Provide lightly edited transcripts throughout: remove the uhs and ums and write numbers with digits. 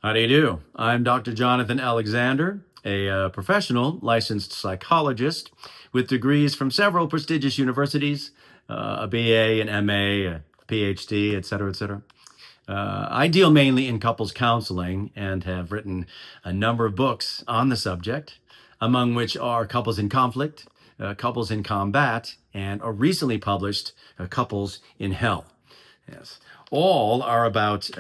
How do you do? I'm Dr. Jonathan Alexander, a professional licensed psychologist with degrees from several prestigious universities, a BA, an MA, a PhD, et cetera, et cetera. I deal mainly in couples counseling and have written a number of books on the subject, among which are Couples in Conflict, Couples in Combat, and a recently published Couples in Hell. Yes. All are about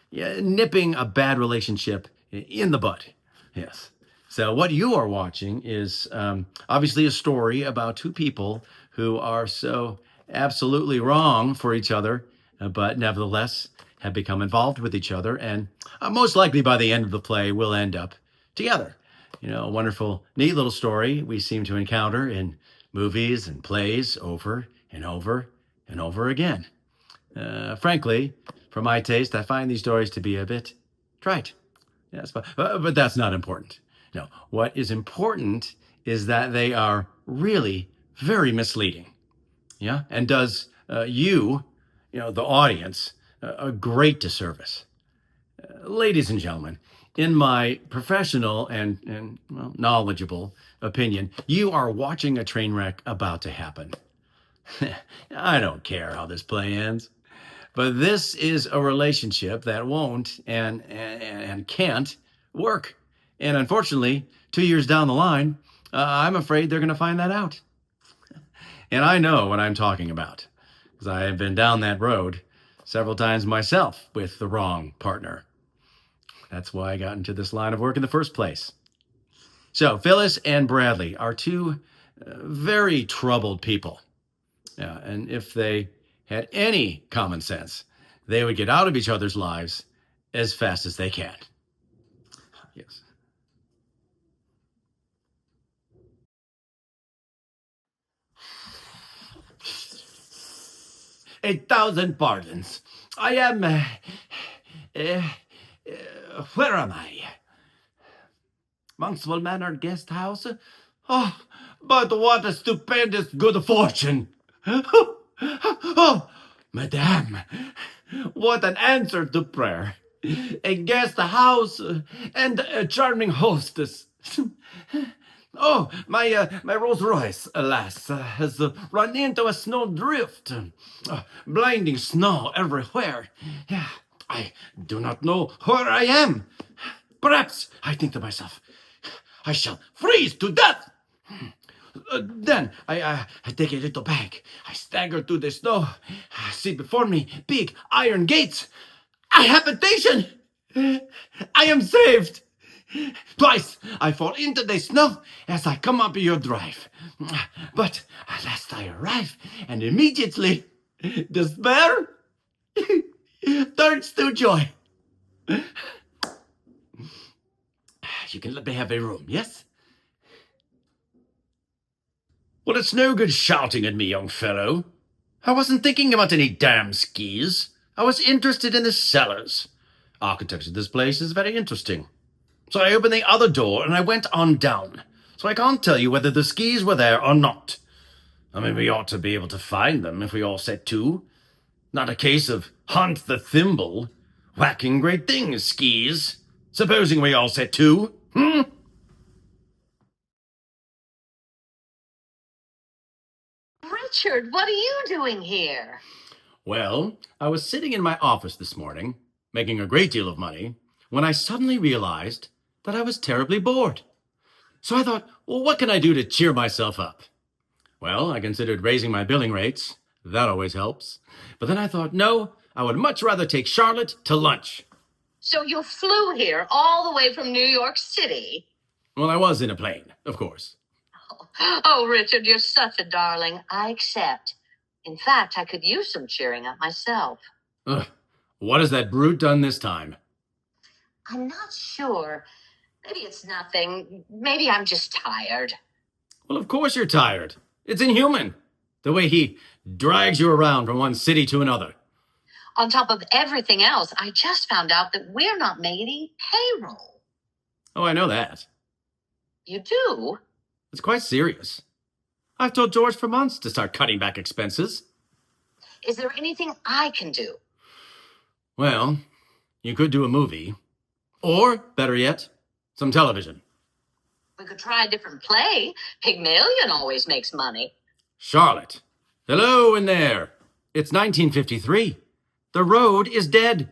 nipping a bad relationship in the bud. Yes. So, what you are watching is obviously a story about two people who are so absolutely wrong for each other, but nevertheless have become involved with each other, and most likely by the end of the play will end up together. You know, a wonderful, neat little story we seem to encounter in movies and plays over and over and over again. Frankly, for my taste, I find these stories to be a bit trite. Yes, but that's not important. No, what is important is that they are really very misleading. Yeah, and does the audience, a great disservice. Ladies and gentlemen, in my professional and knowledgeable opinion, you are watching a train wreck about to happen. I don't care how this play ends. But this is a relationship that won't and can't work. And unfortunately, 2 years down the line, I'm afraid they're going to find that out. And I know what I'm talking about, because I have been down that road several times myself with the wrong partner. That's why I got into this line of work in the first place. So, Phyllis and Bradley are two very troubled people. And if they had any common sense, they would get out of each other's lives as fast as they can. Yes. A thousand pardons. I am. Where am I? Monkswell Manor Guest House? Oh, but what a stupendous good fortune! Oh, Madame, what an answer to prayer! A guest house and a charming hostess. Oh, my Rolls Royce, alas, has run into a snowdrift. Blinding snow everywhere. Yeah, I do not know where I am. Perhaps, I think to myself, I shall freeze to death. Then I take a little bag. I stagger through the snow. I see before me big iron gates. A habitation! I am saved! Twice I fall into the snow as I come up your drive. But at last I arrive, and immediately despair turns to joy. You can let me have a room, yes? Well, it's no good shouting at me, young fellow. I wasn't thinking about any damn skis. I was interested in the cellars. Architecture of this place is very interesting. So I opened the other door and I went on down. So I can't tell you whether the skis were there or not. I mean, we ought to be able to find them if we all set to. Not a case of hunt the thimble. Whacking great things, skis. Supposing we all set to, Richard, what are you doing here? Well, I was sitting in my office this morning, making a great deal of money, when I suddenly realized that I was terribly bored. So I thought, well, what can I do to cheer myself up? Well, I considered raising my billing rates. That always helps. But then I thought, no, I would much rather take Charlotte to lunch. So you flew here all the way from New York City? Well, I was in a plane, of course. Oh, Richard, you're such a darling. I accept. In fact, I could use some cheering up myself. Ugh, what has that brute done this time? I'm not sure. Maybe it's nothing. Maybe I'm just tired. Well, of course you're tired. It's inhuman. The way he drags you around from one city to another. On top of everything else, I just found out that we're not making payroll. Oh, I know that. You do? It's quite serious. I've told George for months to start cutting back expenses. Is there anything I can do? Well, you could do a movie. Or, better yet, some television. We could try a different play. Pygmalion always makes money. Charlotte. Hello in there. It's 1953. The road is dead.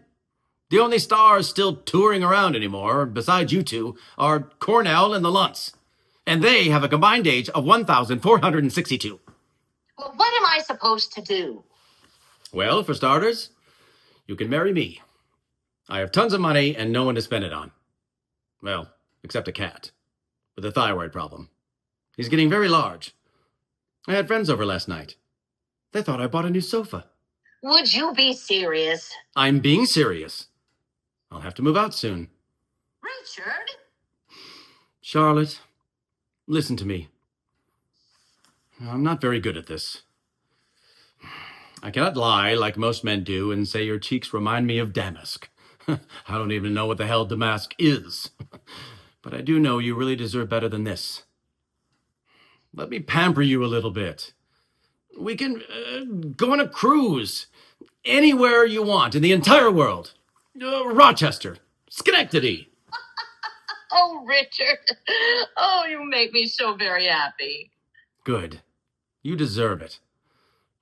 The only stars still touring around anymore, besides you two, are Cornell and the Luntz. And they have a combined age of 1,462. Well, what am I supposed to do? Well, for starters, you can marry me. I have tons of money and no one to spend it on. Well, except a cat with a thyroid problem. He's getting very large. I had friends over last night. They thought I bought a new sofa. Would you be serious? I'm being serious. I'll have to move out soon. Richard? Charlotte, listen to me. I'm not very good at this. I cannot lie like most men do and say your cheeks remind me of damask. I don't even know what the hell damask is. But I do know you really deserve better than this. Let me pamper you a little bit. We can go on a cruise. Anywhere you want in the entire world. Rochester, Schenectady. Oh, Richard. Oh, you make me so very happy. Good. You deserve it.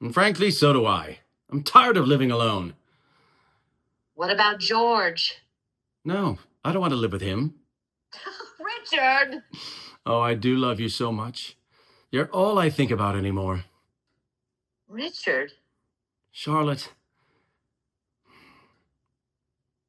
And frankly, so do I. I'm tired of living alone. What about George? No, I don't want to live with him. Richard! Oh, I do love you so much. You're all I think about anymore. Richard? Charlotte,